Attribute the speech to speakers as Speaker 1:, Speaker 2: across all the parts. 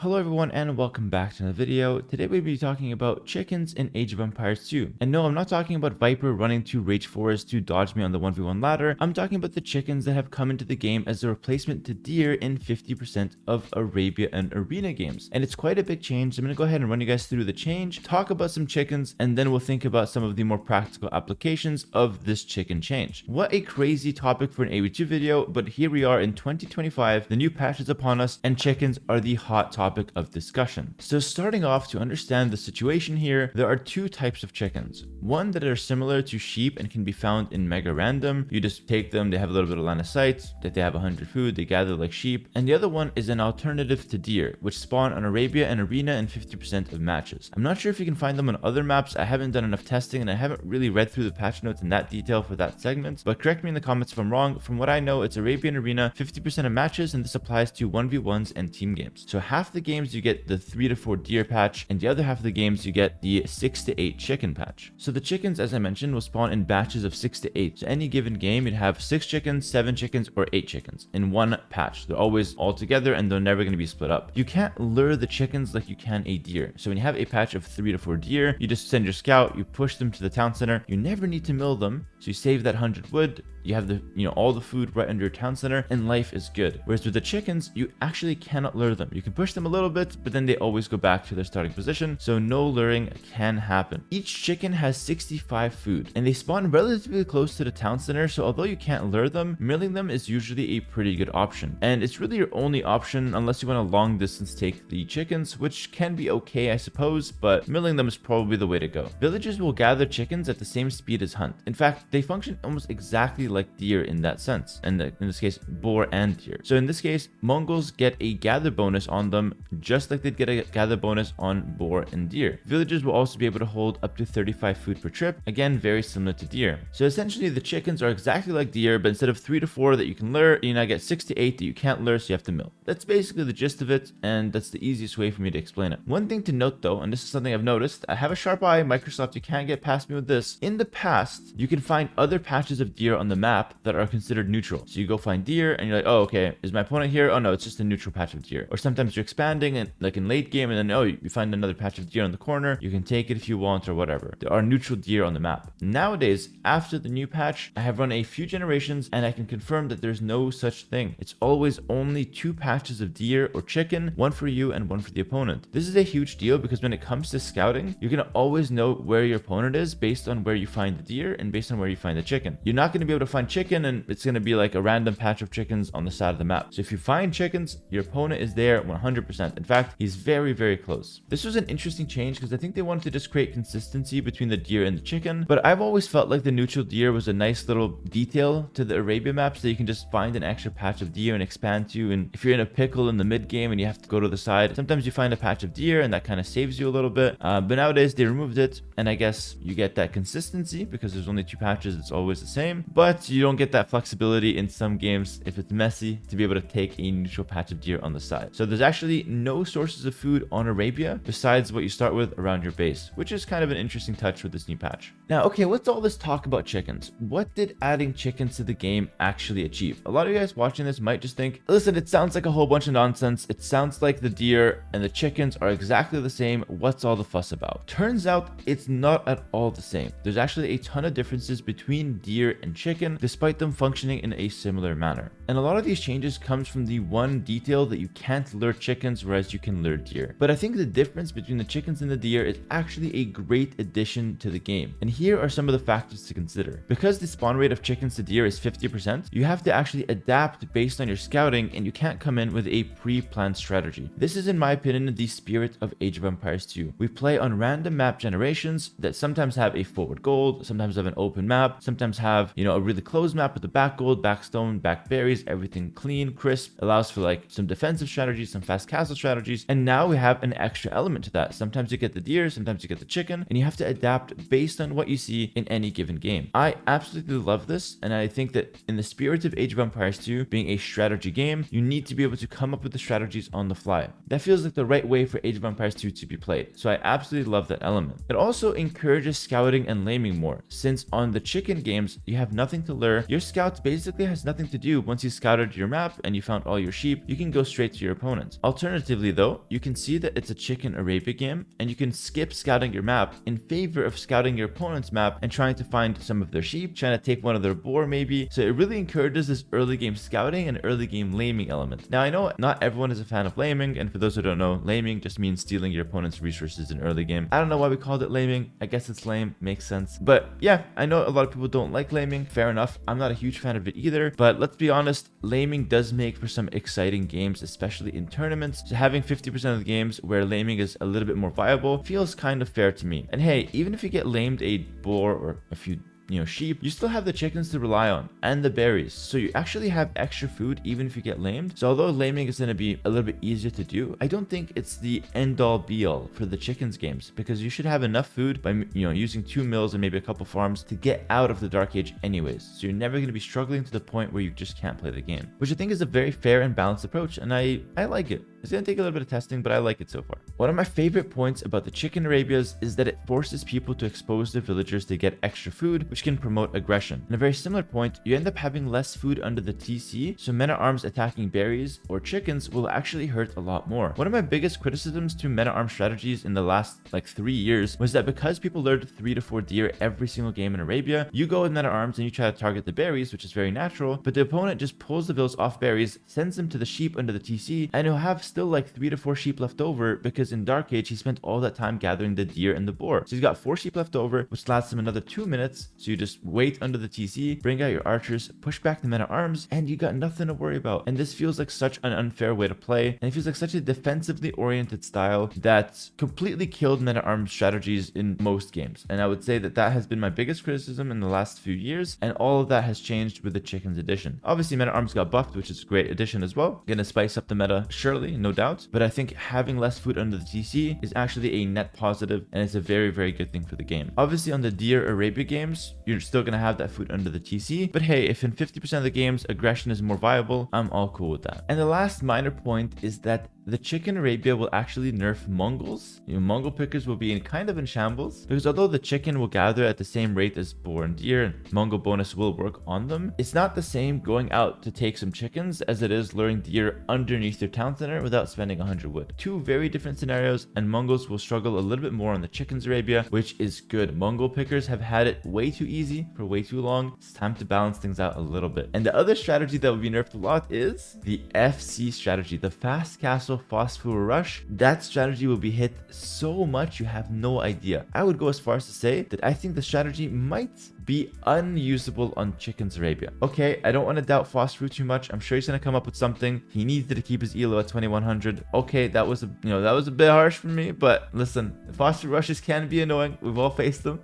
Speaker 1: Hello everyone and welcome back to another video. Today we'll be talking about chickens in Age of Empires 2. And no, I'm not talking about Viper running to Rage Forest to dodge me on the 1v1 ladder. I'm talking about the chickens that have come into the game as a replacement to deer in 50% of Arabia and Arena games. And it's quite a big change. I'm going to go ahead and run you guys through the change, talk about some chickens, and then we'll think about some of the more practical applications of this chicken change. What a crazy topic for an AoE2 video, but here we are in 2025, the new patch is upon us, and chickens are the hot topic of discussion. So starting off, to understand the situation here, there are two types of chickens. One that are similar to sheep and can be found in Mega Random. You just take them, they have a little bit of line of sight, that they have 100 food, they gather like sheep. And the other one is an alternative to deer, which spawn on Arabia and Arena in 50% of matches. I'm not sure if you can find them on other maps. I haven't done enough testing and I haven't really read through the patch notes in that detail for that segment, but correct me in the comments if I'm wrong. From what I know, it's Arabia and Arena 50% of matches, and this applies to 1v1s and team games. So half the games you get the 3 to 4 deer patch, and the other half of the games you get the 6 to 8 chicken patch. So the chickens, as I mentioned, will spawn in batches of 6 to 8. So any given game you'd have 6 chickens, 7 chickens, or 8 chickens in one patch. They're always all together and they're never going to be split up. You can't lure the chickens like you can a deer. So when you have a patch of 3 to 4 deer, you just send your scout, you push them to the town center. You never need to mill them, so you save that 100 wood. You have the, all the food right under your town center, and life is good. Whereas with the chickens, you actually cannot lure them. You can push them a little bit, but then they always go back to their starting position, so no luring can happen. Each chicken has 65 food, and they spawn relatively close to the town center, so although you can't lure them, milling them is usually a pretty good option. And it's really your only option unless you want to long distance take the chickens, which can be okay, I suppose, but milling them is probably the way to go. Villagers will gather chickens at the same speed as hunt. In fact, they function almost exactly like deer in that sense, and in this case boar and deer. So in this case, Mongols get a gather bonus on them just like they'd get a gather bonus on boar and deer. Villagers will also be able to hold up to 35 food per trip, again very similar to deer. So essentially the chickens are exactly like deer, but instead of 3 to 4 that you can lure, you now get 6 to 8 that you can't lure, so you have to mill. That's basically the gist of it, and that's the easiest way for me to explain it. One thing to note though, and this is something I've noticed, I have a sharp eye, Microsoft, you can't get past me with this. In the past, you can find other patches of deer on the map that are considered neutral. So you go find deer and you're like, oh, okay, is my opponent here? Oh no, it's just a neutral patch of deer. Or sometimes you're expanding and like in late game and then, oh, you find another patch of deer on the corner. You can take it if you want or whatever. There are neutral deer on the map. Nowadays, after the new patch, I have run a few generations and I can confirm that there's no such thing. It's always only 2 patches of deer or chicken, one for you and one for the opponent. This is a huge deal because when it comes to scouting, you're going to always know where your opponent is based on where you find the deer and based on where you find the chicken. You're not going to be able to find chicken and it's going to be like a random patch of chickens on the side of the map. So if you find chickens, your opponent is there 100%. In fact, he's very, very close. This was an interesting change because I think they wanted to just create consistency between the deer and the chicken, but I've always felt like the neutral deer was a nice little detail to the Arabia maps that you can just find an extra patch of deer and expand to. And if you're in a pickle in the mid game and you have to go to the side, sometimes you find a patch of deer and that kind of saves you a little bit. But nowadays they removed it, and I guess you get that consistency because there's only 2 patches. It's always the same, but you don't get that flexibility in some games if it's messy to be able to take a neutral patch of deer on the side. So there's actually no sources of food on Arabia besides what you start with around your base, which is kind of an interesting touch with this new patch. Now, okay, what's all this talk about chickens? What did adding chickens to the game actually achieve? A lot of you guys watching this might just think, listen, it sounds like a whole bunch of nonsense. It sounds like the deer and the chickens are exactly the same. What's all the fuss about? Turns out it's not at all the same. There's actually a ton of differences between deer and chicken, despite them functioning in a similar manner. And a lot of these changes comes from the one detail that you can't lure chickens, whereas you can lure deer. But I think the difference between the chickens and the deer is actually a great addition to the game. And here are some of the factors to consider. Because the spawn rate of chickens to deer is 50%, you have to actually adapt based on your scouting, and you can't come in with a pre-planned strategy. This is, in my opinion, the spirit of Age of Empires 2. We play on random map generations that sometimes have a forward gold, sometimes have an open map, sometimes have, a really closed map with the back gold, back stone, back berries, everything clean, crisp, allows for like some defensive strategies, some fast castle strategies. And now we have an extra element to that. Sometimes you get the deer, sometimes you get the chicken, and you have to adapt based on what you see in any given game. I absolutely love this, and I think that in the spirit of Age of Empires 2 being a strategy game, you need to be able to come up with the strategies on the fly. That feels like the right way for Age of Empires 2 to be played, so I absolutely love that element. It also encourages scouting and laming more, since on the chicken games, you have nothing to lure. Your scout basically has nothing to do. Once you scouted your map and you found all your sheep, you can go straight to your opponents. Alternatively, Alternatively though, you can see that it's a chicken Arabia game, and you can skip scouting your map in favor of scouting your opponent's map and trying to find some of their sheep, trying to take one of their boar maybe. So it really encourages this early game scouting and early game laming element. Now I know not everyone is a fan of laming, and for those who don't know, laming just means stealing your opponent's resources in early game. I don't know why we called it laming. I guess it's lame, makes sense. But yeah, I know a lot of people don't like laming. Fair enough. I'm not a huge fan of it either, but let's be honest, laming does make for some exciting games, especially in tournaments. So having 50% of the games where laming is a little bit more viable feels kind of fair to me. And hey, even if you get lamed a boar or a few sheep, you still have the chickens to rely on and the berries, so you actually have extra food even if you get lamed. So although laming is going to be a little bit easier to do, I don't think it's the end all be all for the chickens games, because you should have enough food by using 2 mills and maybe a couple farms to get out of the dark age anyways, so you're never going to be struggling to the point where you just can't play the game, which I think is a very fair and balanced approach, and I like it. It's going to take a little bit of testing, but I like it so far. One of my favorite points about the chicken Arabias is that it forces people to expose their villagers to get extra food, which can promote aggression. In a very similar point, you end up having less food under the TC, so men-at-arms attacking berries or chickens will actually hurt a lot more. One of my biggest criticisms to men-at-arms strategies in the last 3 years was that because people lured 3 to 4 deer every single game in Arabia, you go with men-at-arms and you try to target the berries, which is very natural, but the opponent just pulls the vills off berries, sends them to the sheep under the TC, and he'll have still 3 to 4 sheep left over, because in Dark Age he spent all that time gathering the deer and the boar. So he's got 4 sheep left over, which lasts him another 2 minutes. So you just wait under the TC, bring out your archers, push back the men-at-arms, and you got nothing to worry about. And this feels like such an unfair way to play, and it feels like such a defensively oriented style that completely killed men-at-arms strategies in most games. And I would say that that has been my biggest criticism in the last few years, and all of that has changed with the chickens edition. Obviously men-at-arms got buffed, which is a great addition as well, gonna spice up the meta surely, no doubt, but I think having less food under the TC is actually a net positive, and it's a very, very good thing for the game. Obviously on the Deer Arabia games, you're still gonna have that food under the TC, but hey, if in 50% of the games aggression is more viable, I'm all cool with that. And the last minor point is that the chicken Arabia will actually nerf Mongols. Mongol pickers will be kind of in shambles, because although the chicken will gather at the same rate as boar and deer, and Mongol bonus will work on them, it's not the same going out to take some chickens as it is luring deer underneath your town center without spending 100 wood. Two very different scenarios, and Mongols will struggle a little bit more on the chickens Arabia, which is good. Mongol pickers have had it way too easy for way too long. It's time to balance things out a little bit. And the other strategy that will be nerfed a lot is the FC strategy, the fast castle phosphor rush. That strategy will be hit so much you have no idea. I would go as far as to say that I think the strategy might be unusable on chickens Arabia. Okay, I don't want to doubt Phosphor too much. I'm sure he's gonna come up with something. He needed to keep his elo at 2100. Okay, that was a bit harsh for me, but listen, Phosphor rushes can be annoying. We've all faced them.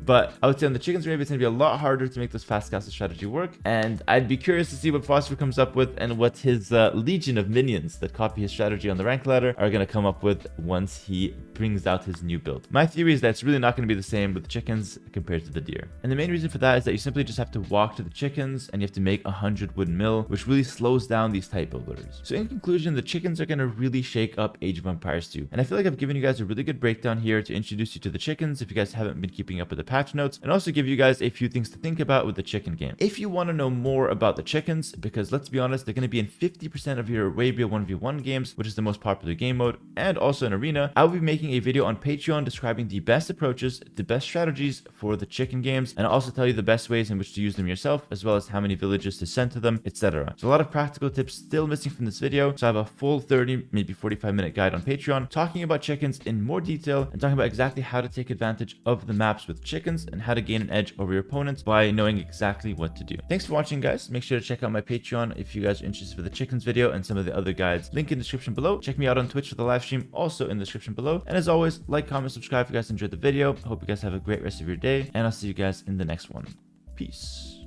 Speaker 1: But I would say on the chickens Arabia, it's going to be a lot harder to make this fast castle strategy work. And I'd be curious to see what Phosphor comes up with, and what his legion of minions that copy his strategy on the rank ladder are going to come up with once he brings out his new build. My theory is that it's really not going to be the same with the chickens compared to the deer. And the main reason for that is that you simply just have to walk to the chickens, and you have to make 100 wooden mill, which really slows down these type builders. So in conclusion, the chickens are going to really shake up Age of Empires 2. And I feel like I've given you guys a really good breakdown here to introduce you to the chickens if you guys haven't been keeping up with the patch notes, and also give you guys a few things to think about with the chicken game. If you want to know more about the chickens, because let's be honest, they're going to be in 50% of your Arabia 1v1 games, which is the most popular game mode, and also in Arena, I will be making a video on Patreon describing the best approaches, the best strategies for the chicken games, and I'll also tell you the best ways in which to use them yourself, as well as how many villages to send to them, etc. So a lot of practical tips still missing from this video, so I have a full 30, maybe 45-minute guide on Patreon talking about chickens in more detail, and talking about exactly how to take advantage of the maps with chickens, and how to gain an edge over your opponents by knowing exactly what to do. Thanks for watching, guys. Make sure to check out my Patreon if you guys are interested for the chickens video and some of the other guides. Link in the description below. Check me out on Twitch for the live stream, also in the description below. And as always, like, comment, subscribe if you guys enjoyed the video. I hope you guys have a great rest of your day, and I'll see you guys in the next one. Peace.